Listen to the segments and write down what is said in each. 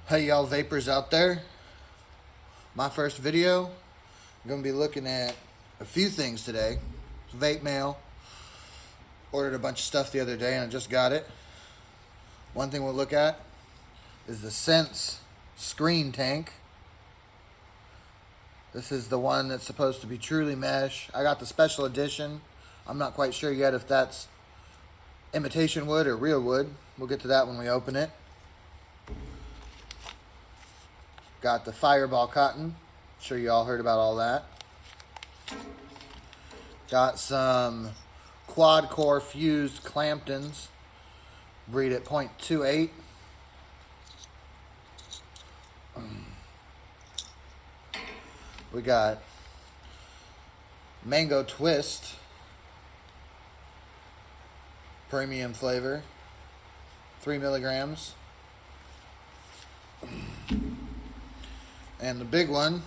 Hey y'all vapors out there. My first video. I'm going to be looking at a few things today. Vape mail. Ordered a bunch of stuff the other day and I just got it. One thing we'll look at is the Sense screen tank. This is the one that's supposed to be truly mesh. I got the special edition. I'm not quite sure yet if that's imitation wood or real wood. We'll get to that when we open it. Got the Fireball cotton. Sure you all heard about all that. Got some quad core fused Clamptons. Breed at 0.28. We got Mango Twist. Premium flavor. 3 milligrams. And the big one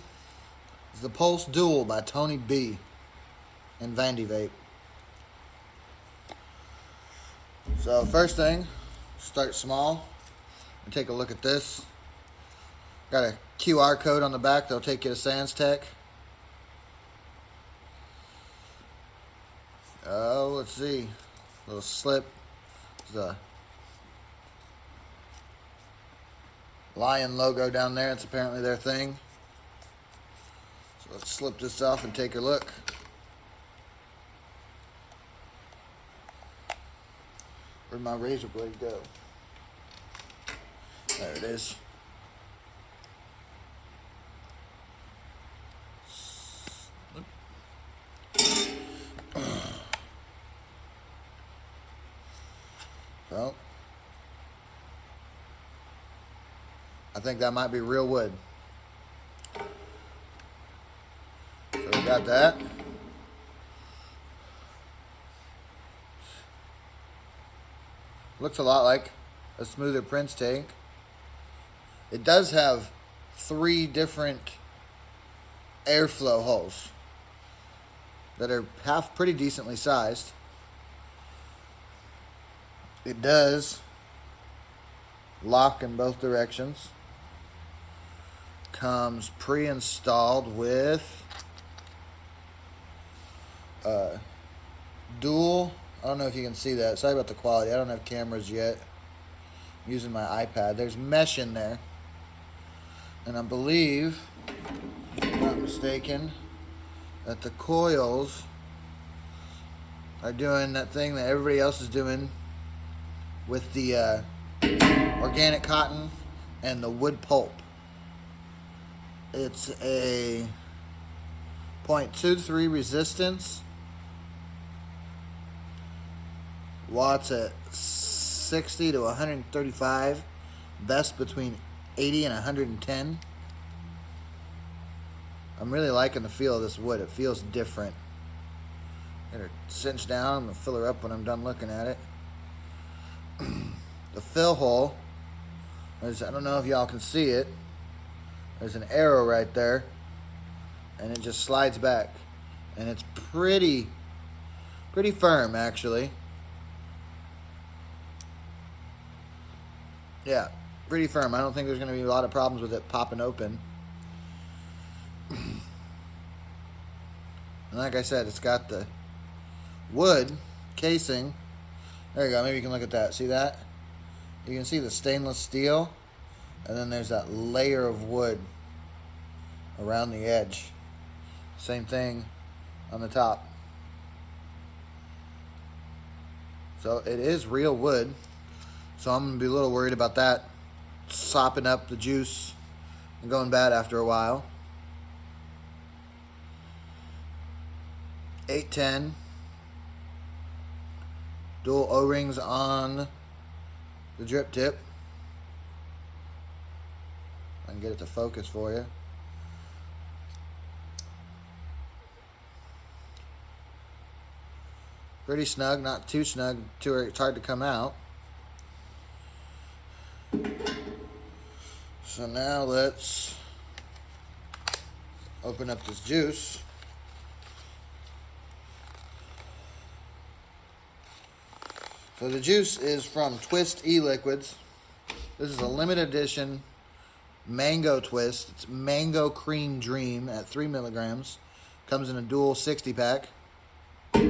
is the Pulse Dual by Tony B and Vandy Vape. So first thing, start small and take a look at this. Got a QR code on the back that'll take you to SansTech. Oh, let's see. Little slip. The Lion logo down there. It's apparently their thing. So let's slip this off and take a look. Where'd my razor blade go? There it is. Well, I think that might be real wood. So we got that. Looks a lot like a smoother Prince tank. It does have 3 different airflow holes that are pretty decently sized. It does lock in both directions. Comes pre-installed with dual. I don't know if you can see that. Sorry about the quality. I don't have cameras yet. I'm using my iPad. There's mesh in there. And I believe, if I'm not mistaken, that the coils are doing that thing that everybody else is doing with the organic cotton and the wood pulp. It's a 0.23 resistance. Watts at 60 to 135. Best between 80 and 110. I'm really liking the feel of this wood. It feels different. Get her cinched down. I'm going to fill her up when I'm done looking at it. The fill hole, I don't know if y'all can see it. There's an arrow right there. And it just slides back. And it's pretty firm, actually. Yeah, pretty firm. I don't think there's going to be a lot of problems with it popping open. And like I said, it's got the wood casing. There you go. Maybe you can look at that. See that? You can see the stainless steel. And then there's that layer of wood around the edge. Same thing on the top. So it is real wood. So I'm going to be a little worried about that sopping up the juice and going bad after a while. 810. Dual O-rings on the drip tip. I can get it to focus for you. Pretty snug, not too snug to where it's hard to come out. So now let's open up this juice. So the juice is from Twist E-Liquids. This is a limited edition Mango Twist. It's Mango Cream Dream at 3 milligrams. Comes in a dual 60 pack. I'll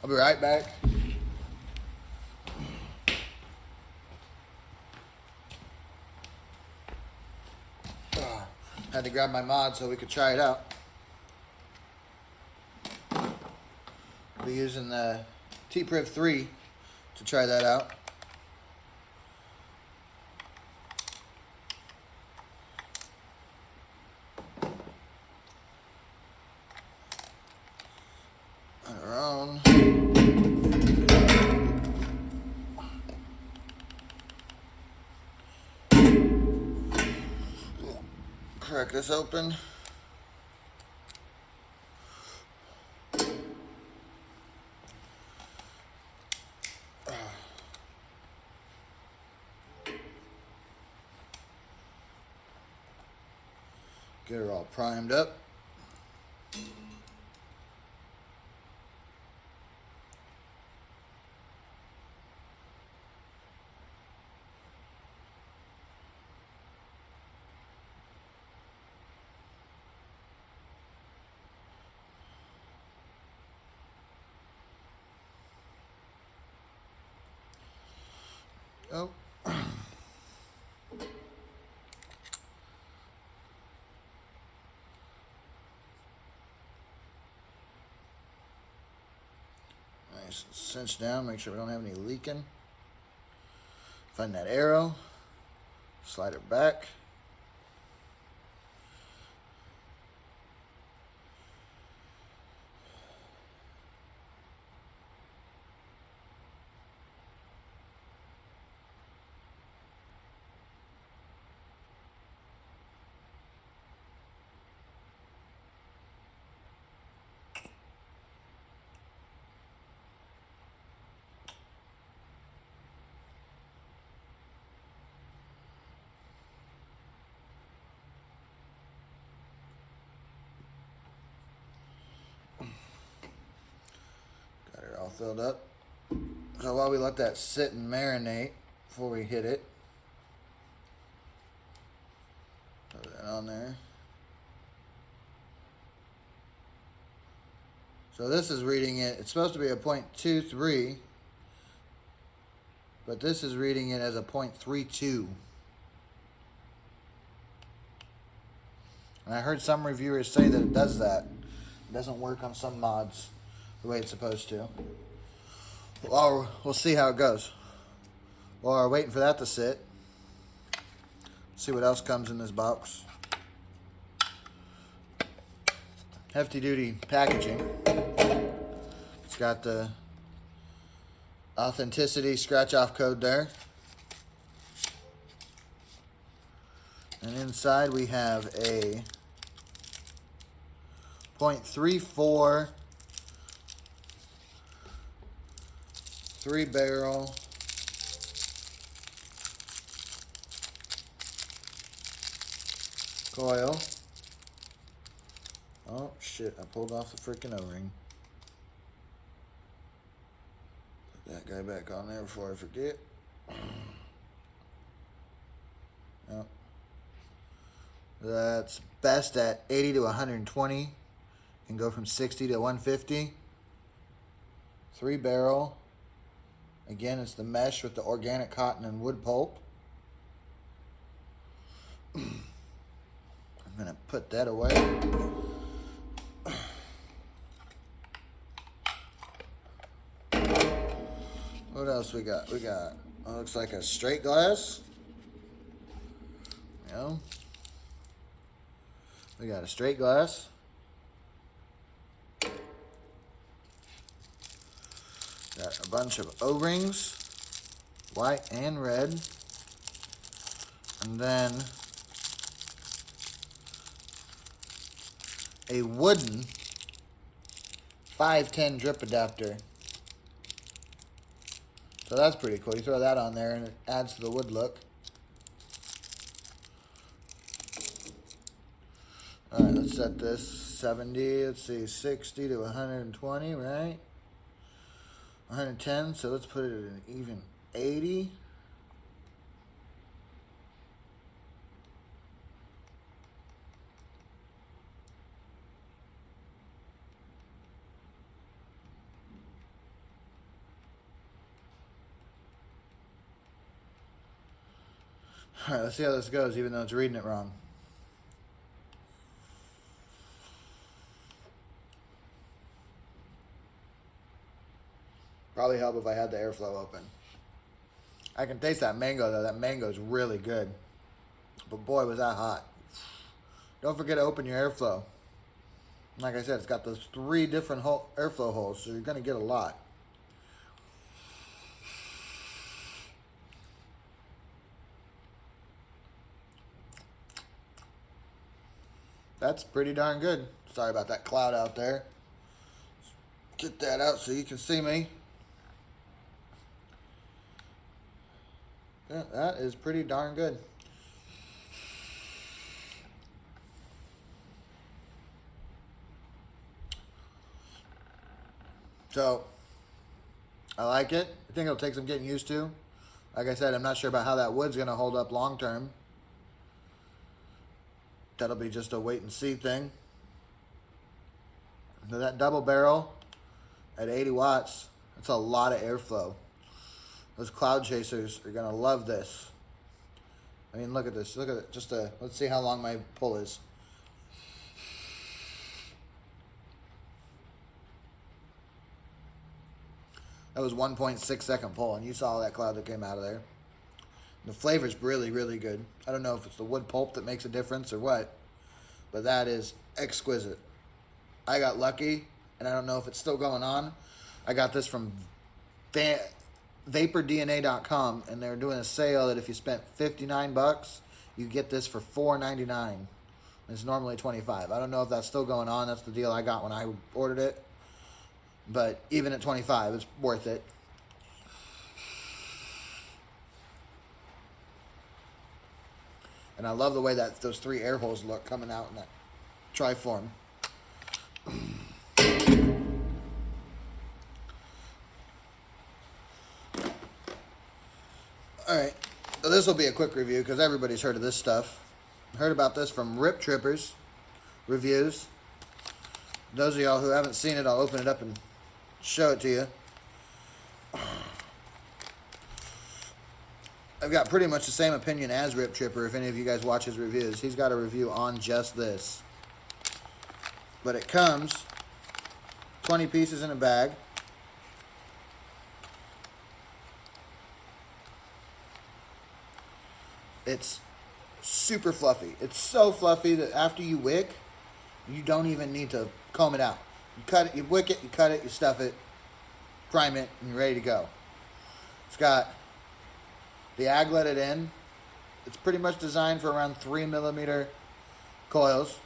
be right back. Had to grab my mod so we could try it out. We'll be using the T-Priv 3 to try that out. Our own. Crack this open. Get her all primed up. Oh. Nice. Cinch down, make sure we don't have any leaking. Find that arrow. Slide it back. Got it all filled up. So while we let that sit and marinate before we hit it, put that on there. So this is reading it, it's supposed to be a 0.23, but this is reading it as a 0.32. And I heard some reviewers say that it does that. It doesn't work on some mods the way it's supposed to. Well, we'll see how it goes. While we're waiting for that to sit, let's see what else comes in this box. Hefty duty packaging. It's got the authenticity scratch off code there. And inside we have a 0.34 3-barrel coil. Oh shit, I pulled off the freaking O-ring. Put that guy back on there before I forget. Oh. That's best at 80 to 120. Can go from 60 to 150. 3-barrel. Again, it's the mesh with the organic cotton and wood pulp. I'm going to put that away. What else we got? We got, looks like a straight glass. You know, we got a straight glass. Got a bunch of O-rings, white and red. And then a wooden 510 drip adapter. So that's pretty cool. You throw that on there and it adds to the wood look. Alright, let's set this 70, let's see, 60 to 120, right? 110, so let's put it at an even 80. All right, let's see how this goes, even though it's reading it wrong. Probably help if I had the airflow open. I can taste that mango, though. That mango is really good. But boy, was that hot. Don't forget to open your airflow. Like I said, it's got those 3 different airflow holes, so you're going to get a lot. That's pretty darn good. Sorry about that cloud out there. Get that out so you can see me. Yeah, that is pretty darn good. So, I like it. I think it'll take some getting used to. Like I said, I'm not sure about how that wood's going to hold up long term. That'll be just a wait and see thing. Now that double barrel at 80 watts, that's a lot of airflow. Those cloud chasers are going to love this. I mean, look at this. Look at it. Let's see how long my pull is. That was 1.6 second pull, and you saw that cloud that came out of there. The flavor's really, really good. I don't know if it's the wood pulp that makes a difference or what, but that is exquisite. I got lucky, and I don't know if it's still going on. I got this from VaporDNA.com, and they're doing a sale that if you spent $59, you get this for $4.99. It's normally $25. I don't know if that's still going on. That's the deal I got when I ordered it. But even at $25, it's worth it. And I love the way that those 3 air holes look coming out in that tri-form. Alright, so this will be a quick review because everybody's heard of this stuff. Heard about this from Rip Trippers Reviews. Those of y'all who haven't seen it, I'll open it up and show it to you. I've got pretty much the same opinion as Rip Tripper if any of you guys watch his reviews. He's got a review on just this. But it comes 20 pieces in a bag. It's super fluffy. It's so fluffy that after you wick, you don't even need to comb it out. You cut it, you wick it, you cut it, you stuff it, prime it, and you're ready to go. It's got the agleted in. It's pretty much designed for around 3mm coils,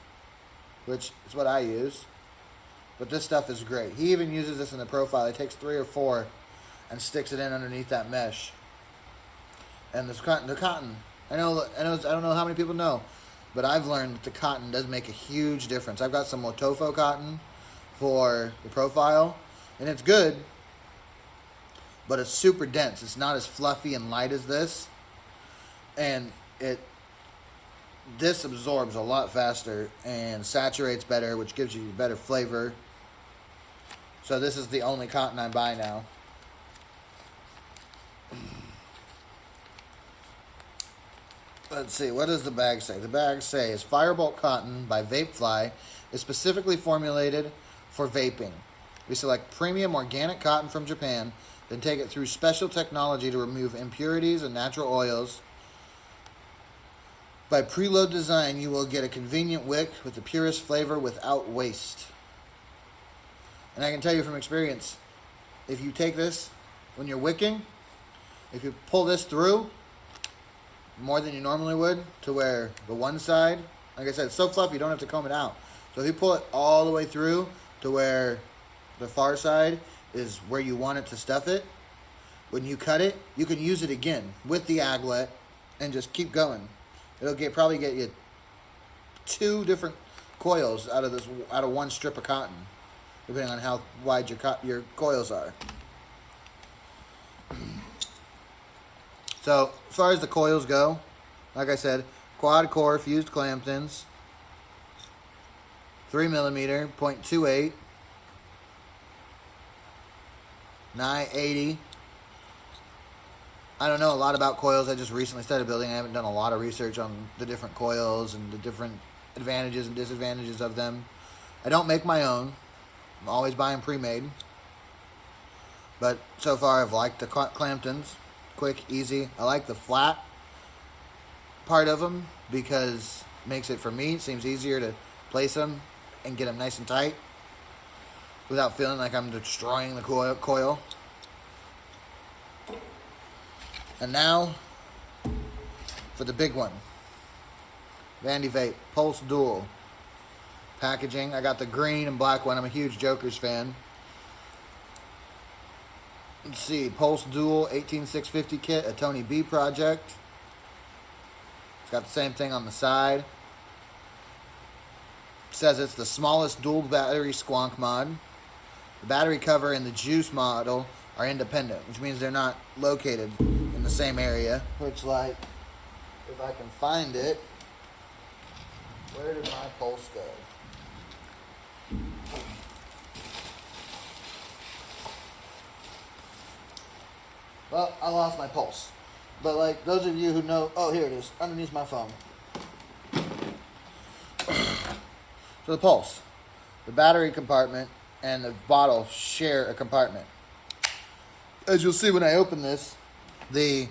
which is what I use. But this stuff is great. He even uses this in the profile. He takes 3 or 4 and sticks it in underneath that mesh. And the cotton, I don't know how many people know, but I've learned that the cotton does make a huge difference. I've got some Motofo cotton for the profile, and it's good, but it's super dense. It's not as fluffy and light as this, and this absorbs a lot faster and saturates better, which gives you better flavor. So this is the only cotton I buy now. Let's see, what does the bag say? The bag says Firebolt Cotton by Vapefly is specifically formulated for vaping. We select premium organic cotton from Japan, then take it through special technology to remove impurities and natural oils. By preload design, you will get a convenient wick with the purest flavor without waste. And I can tell you from experience, if you take this when you're wicking, if you pull this through more than you normally would to where the one side, like I said, it's so fluffy you don't have to comb it out. So if you pull it all the way through to where the far side is where you want it to stuff it, when you cut it, you can use it again with the aglet and just keep going. It'll probably get you 2 different coils out of one strip of cotton, depending on how wide your coils are. So, as far as the coils go, like I said, quad core fused clamptons, 3mm, 0.28, Nye 80. I don't know a lot about coils. I just recently started building. I haven't done a lot of research on the different coils and the different advantages and disadvantages of them. I don't make my own. I'm always buying pre-made. But so far I've liked the Clamptons. Quick, easy. I like the flat part of them because it makes it, for me, it seems easier to place them and get them nice and tight without feeling like I'm destroying the coil. And now for the big one. Vandy Vape Pulse Dual packaging. I got the green and black one. I'm a huge Jokers fan. Let's see, Pulse Dual 18650 kit, a Tony B project. It's got the same thing on the side. It says it's the smallest dual battery squonk mod. The battery cover and the juice model are independent, which means they're not located in the same area. Which, like, if I can find it, where did my Pulse go? Well, I lost my Pulse. But, like, those of you who know... Oh, here it is. Underneath my phone. So the Pulse. The battery compartment and the bottle share a compartment. As you'll see when I open this, the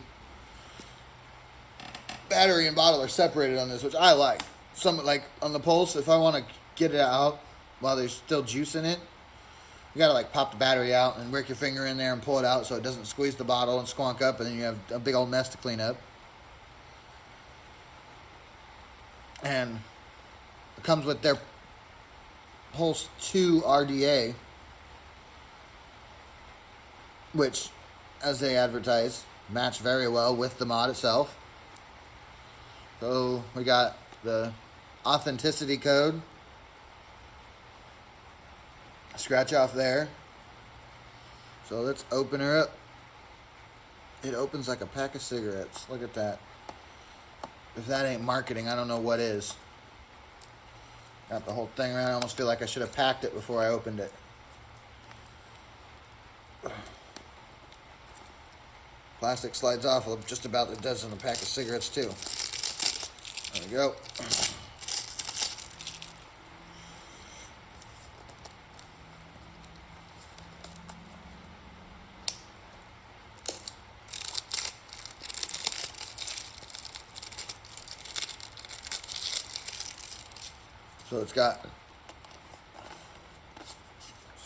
battery and bottle are separated on this, which I like. Some, like, on the Pulse, if I want to get it out while there's still juice in it, you gotta, like, pop the battery out and work your finger in there and pull it out so it doesn't squeeze the bottle and squonk up, and then you have a big old mess to clean up. And it comes with their Pulse 2 RDA, which, as they advertise, match very well with the mod itself. So we got the authenticity code. Scratch off there. So let's open her up. It opens like a pack of cigarettes. Look at that. If that ain't marketing, I don't know what is. Got the whole thing around. I almost feel like I should have packed it before I opened it. Plastic slides off just about it does in a pack of cigarettes too. There we go.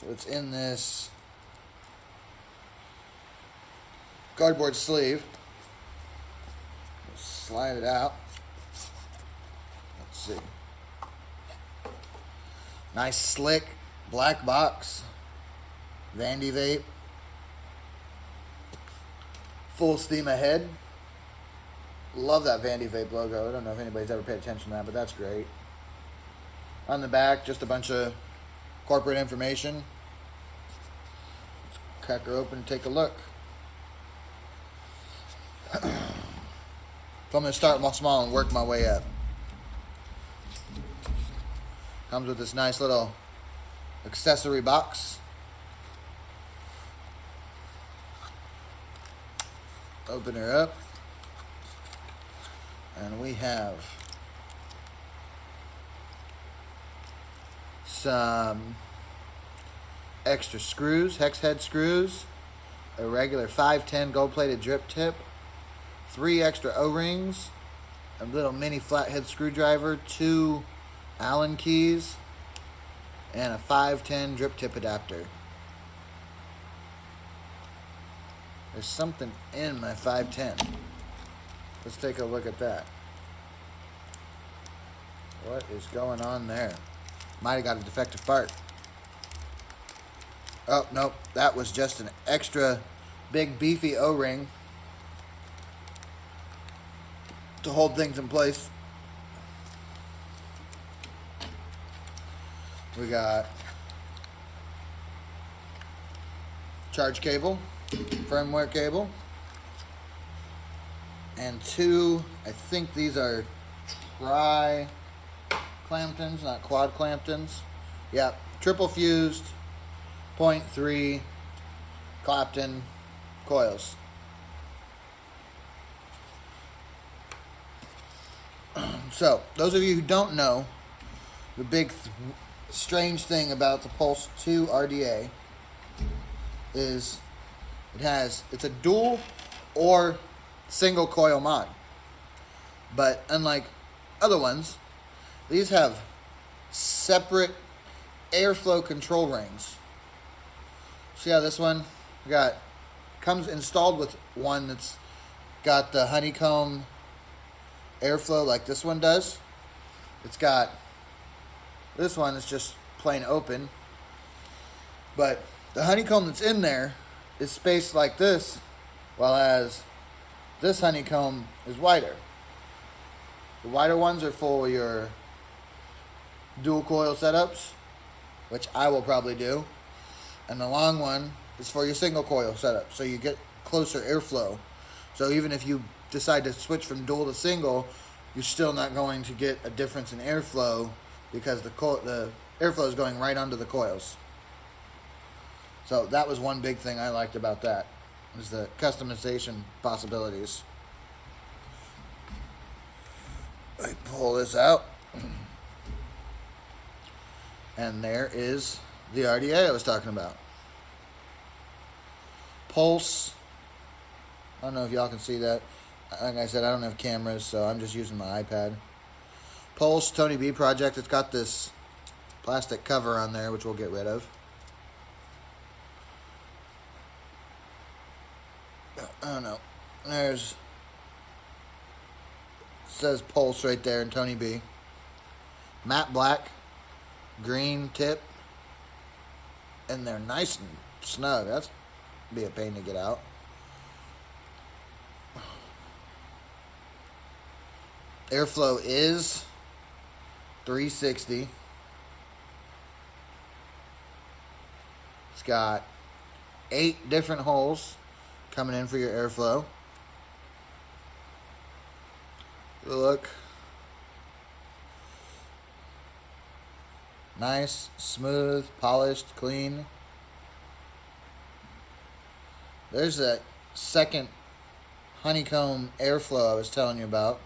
So it's in this cardboard sleeve. Slide it out. Let's see. Nice slick black box. Vandy Vape. Full steam ahead. Love that Vandy Vape logo. I don't know if anybody's ever paid attention to that, but that's great. On the back, just a bunch of corporate information. Let's crack her open and take a look. So I'm going to start small and work my way up. Comes with this nice little accessory box. Open her up. And we have some extra screws, hex head screws, a regular 510 gold-plated drip tip, 3 extra O-rings, a little mini flathead screwdriver, 2 Allen keys, and a 510 drip tip adapter. There's something in my 510. Let's take a look at that. What is going on there? Might have got a defective part. Oh, nope. That was just an extra big beefy O-ring to hold things in place. We got charge cable, firmware cable, and 2, I think these are Clamptons, not quad Clamptons. Yep, triple fused 0.3 Clapton coils. So, those of you who don't know, the big strange thing about the Pulse 2 RDA is it's a dual or single coil mod. But unlike other ones, these have separate airflow control rings. See how this one comes installed with one that's got the honeycomb airflow like this one does. It's got this one is just plain open, but the honeycomb that's in there is spaced like this, while as this honeycomb is wider. The wider ones are for your dual coil setups, which I will probably do, and the long one is for your single coil setup, so you get closer airflow. So even if you decide to switch from dual to single, you're still not going to get a difference in airflow because the airflow is going right onto the coils. So that was one big thing I liked about that, is the customization possibilities. I pull this out, and there is the RDA I was talking about. Pulse. I don't know if y'all can see that. Like I said, I don't have cameras, so I'm just using my iPad. Pulse Tony B project. It's got this plastic cover on there, which we'll get rid of. I don't know. Says Pulse right there in Tony B. Matte black, green tip, and they're nice and snug. That's be a pain to get out. Airflow is 360. It's got 8 different holes coming in for your airflow. Look. Nice, smooth, polished, clean. There's that second honeycomb airflow I was telling you about.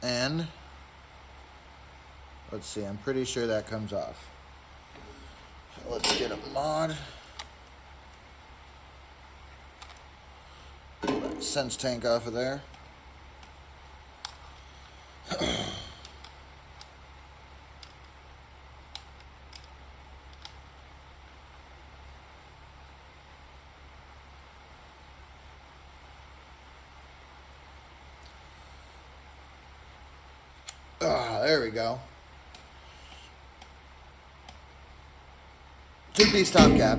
And let's see, I'm pretty sure that comes off. So let's get a mod. Pull that sense tank off of there. There we go. 2-piece top cap.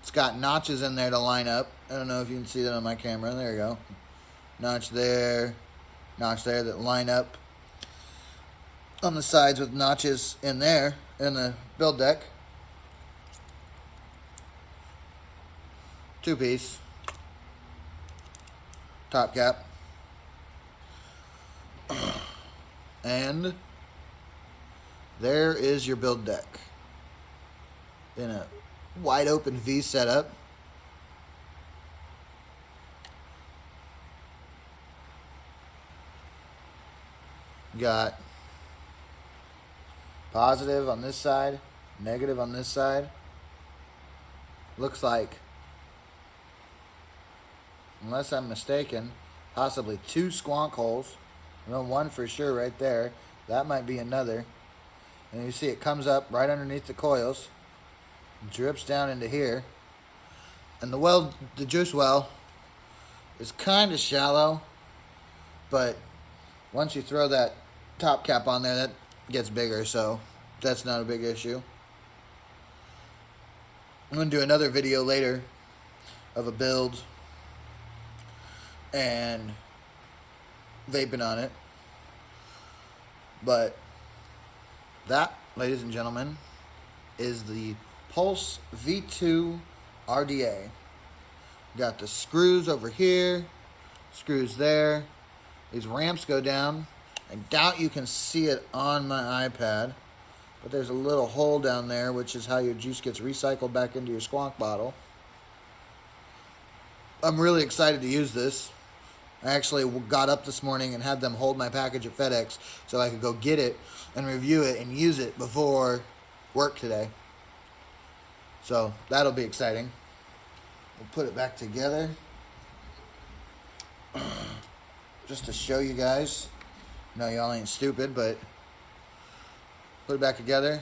It's got notches in there to line up. I don't know if you can see that on my camera. There you go. Notch there that line up on the sides with notches in there in the build deck. 2-piece top cap. And there is your build deck in a wide open V setup. Got positive on this side, negative on this side. Looks like, unless I'm mistaken, possibly 2 squonk holes. No, one for sure right there. That might be another. And you see it comes up right underneath the coils, drips down into here. And the juice well is kind of shallow, but once you throw that top cap on there, that gets bigger, so that's not a big issue. I'm going to do another video later of a build and vaping on it. But that, ladies and gentlemen, is the Pulse V2 RDA. Got the screws over here, screws there. These ramps go down. I doubt you can see it on my iPad, but there's a little hole down there, which is how your juice gets recycled back into your squonk bottle. I'm really excited to use this. I actually got up this morning and had them hold my package at FedEx so I could go get it and review it and use it before work today. So that'll be exciting. We'll put it back together just to show you guys. No, y'all ain't stupid, but put it back together.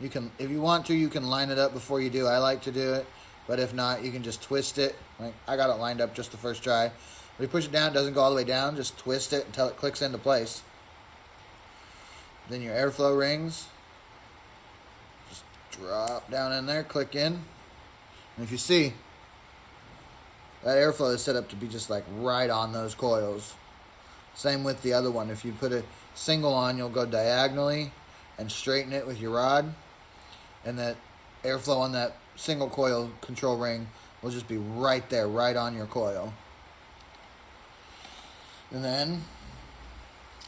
You can, if you want to, you can line it up before you do. I like to do it, but if not, you can just twist it. Like, I got it lined up just the first try. If you push it down, it doesn't go all the way down. Just twist it until it clicks into place. Then your airflow rings. Just drop down in there, click in. And if you see, that airflow is set up to be just like right on those coils. Same with the other one. If you put a single on, you'll go diagonally and straighten it with your rod. And that airflow on that single coil control ring will just be right there, right on your coil. And then,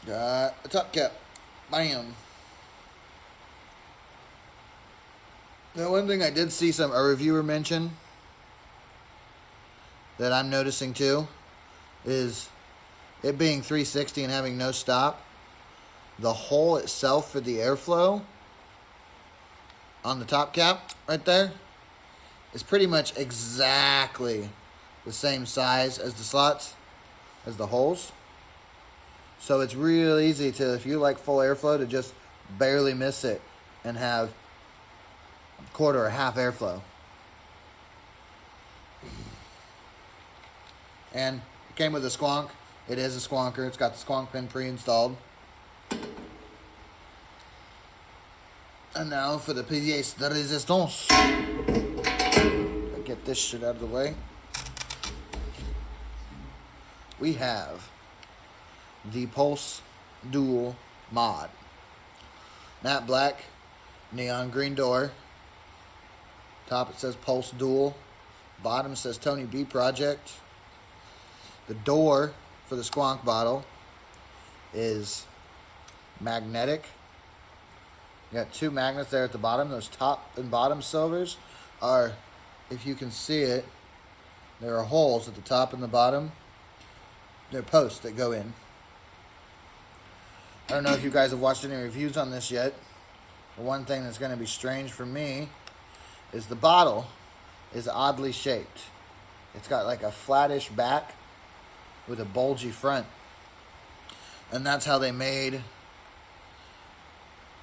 got a top cap. Bam. The one thing I did see a reviewer mention that I'm noticing too is it being 360 and having no stop. The hole itself for the airflow on the top cap right there is pretty much exactly the same size as the slots, as the holes. So it's real easy to, if you like full airflow, to just barely miss it and have a quarter or half airflow. And it came with a squonk. It is a squonker. It's got the squonk pin pre-installed. And now for the pièce de résistance. Get this shit out of the way. We have the Pulse Dual Mod. Matte black, neon green door. Top it says Pulse Dual. Bottom says Tony B Project. The door for the squonk bottle is magnetic. You got two magnets there at the bottom. Those top and bottom silvers are, if you can see it, there are holes at the top and the bottom. They're posts that go in. I don't know if you guys have watched any reviews on this yet. The one thing that's going to be strange for me is the bottle is oddly shaped. It's got like a flattish back with a bulgy front. And that's how they made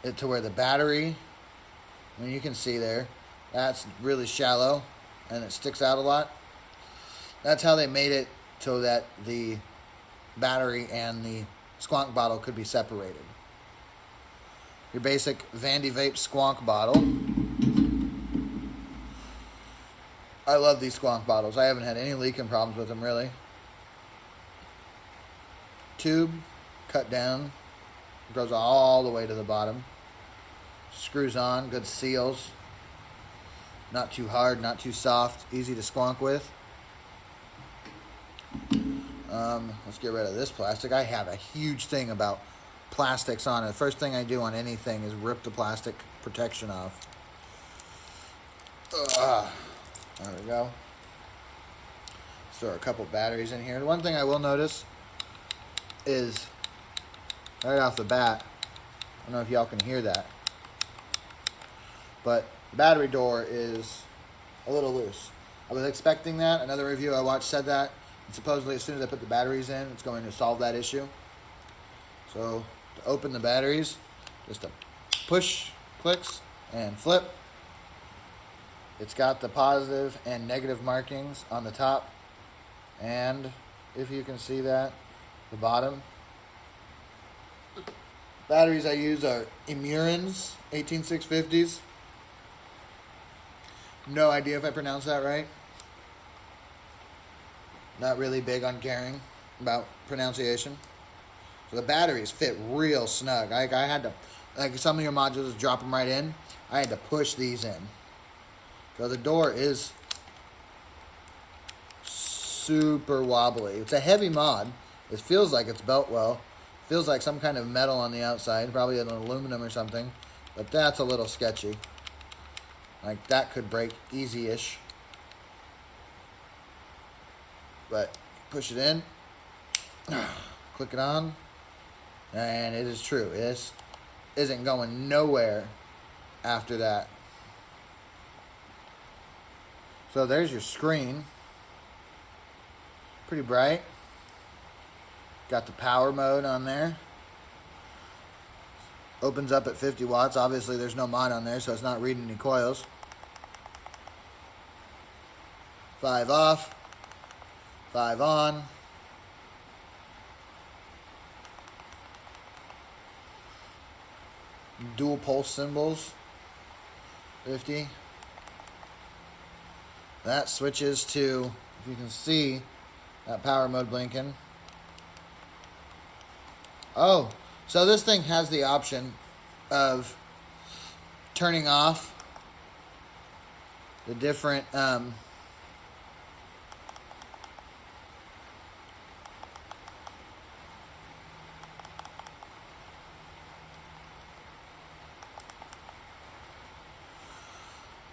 it to where the battery, I mean, you can see there, that's really shallow and it sticks out a lot. That's how they made it so that the battery and the squonk bottle could be separated. Your basic Vandy Vape squonk bottle. I love these squonk bottles. I haven't had any leaking problems with them, really. Tube, cut down, goes all the way to the bottom. Screws on, good seals. Not too hard, not too soft, easy to squonk with. Let's get rid of this plastic. I have a huge thing about plastics on it. The first thing I do on anything is rip the plastic protection off. There we go. Let's throw a couple batteries in here. The one thing I will notice is right off the bat, I don't know if y'all can hear that, but the battery door is a little loose. I was expecting that. Another review I watched said that. And supposedly as soon as I put the batteries in, it's going to solve that issue. So to open the batteries, just a push, clicks, and flip. It's got the positive and negative markings on the top. And if you can see that, the bottom. Batteries I use are Imurins 18650s. No idea if I pronounced that right. Not really big on caring about pronunciation. So the batteries fit real snug. I had to, like some of your modules drop them right in. I had to push these in. So the door is super wobbly. It's a heavy mod. It feels like it's built well. Feels like some kind of metal on the outside, probably an aluminum or something. But that's a little sketchy. Like that could break easy-ish. but push it in, click it on, and it is true. This isn't going nowhere after that. So there's your screen. Pretty bright. Got the power mode on there. Opens up at 50 watts. Obviously there's no mod on there, so it's not reading any coils. 5 off. 5 on. Dual pulse symbols. 50. That switches to, if you can see, that power mode blinking. Oh, so this thing has the option of turning off the different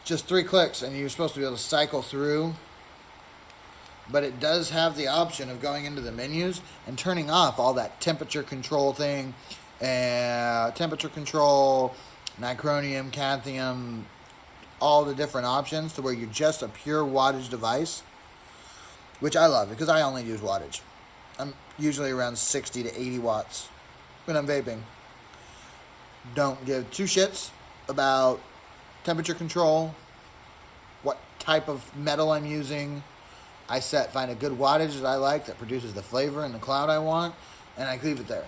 just 3 clicks and you're supposed to be able to cycle through, but it does have the option of going into the menus and turning off all that temperature control thing, temperature control, nicronium, cadmium, all the different options to where you're just a pure wattage device, which I love because I only use wattage. I'm usually around 60 to 80 watts when I'm vaping. Don't give two shits about temperature control, what type of metal I'm using. Find a good wattage that I like that produces the flavor and the cloud I want, and I leave it there.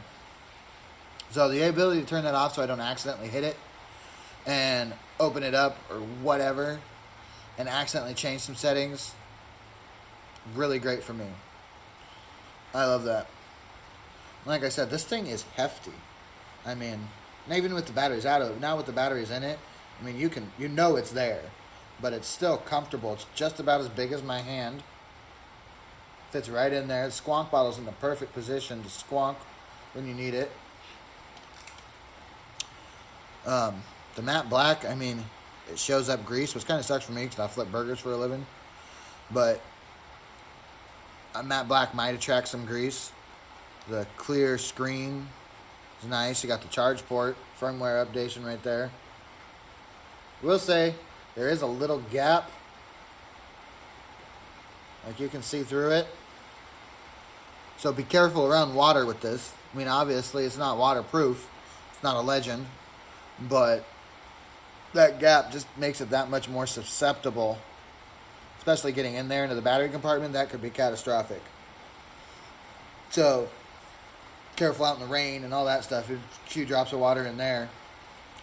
So the ability to turn that off so I don't accidentally hit it and open it up or whatever and accidentally change some settings, really great for me. I love that. Like I said, this thing is hefty. I mean, even with the batteries out of it, now with the batteries in it, I mean, you know it's there, but it's still comfortable. It's just about as big as my hand. Fits right in there. The squonk bottle's in the perfect position to squonk when you need it. The matte black, I mean, it shows up grease, which kind of sucks for me because I flip burgers for a living. But a matte black might attract some grease. The clear screen is nice. You got the charge port, firmware updation right there. Will say there is a little gap, like you can see through it, so be careful around water with this. I mean, obviously it's not waterproof, it's not a Legend, but that gap just makes it that much more susceptible, especially getting in there into the battery compartment. That could be catastrophic. So careful out in the rain and all that stuff. A few drops of water in there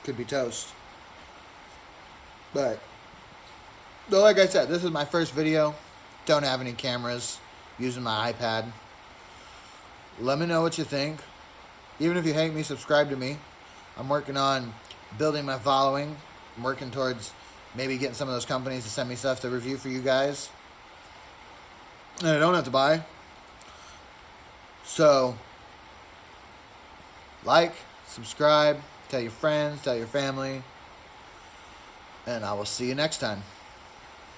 could be toast. But like I said, this is my first video. Don't have any cameras, using my iPad. Let me know what you think. Even if you hate me, subscribe to me. I'm working on building my following. I'm working towards maybe getting some of those companies to send me stuff to review for you guys. And I don't have to buy. So, like, subscribe, tell your friends, tell your family. And I will see you next time.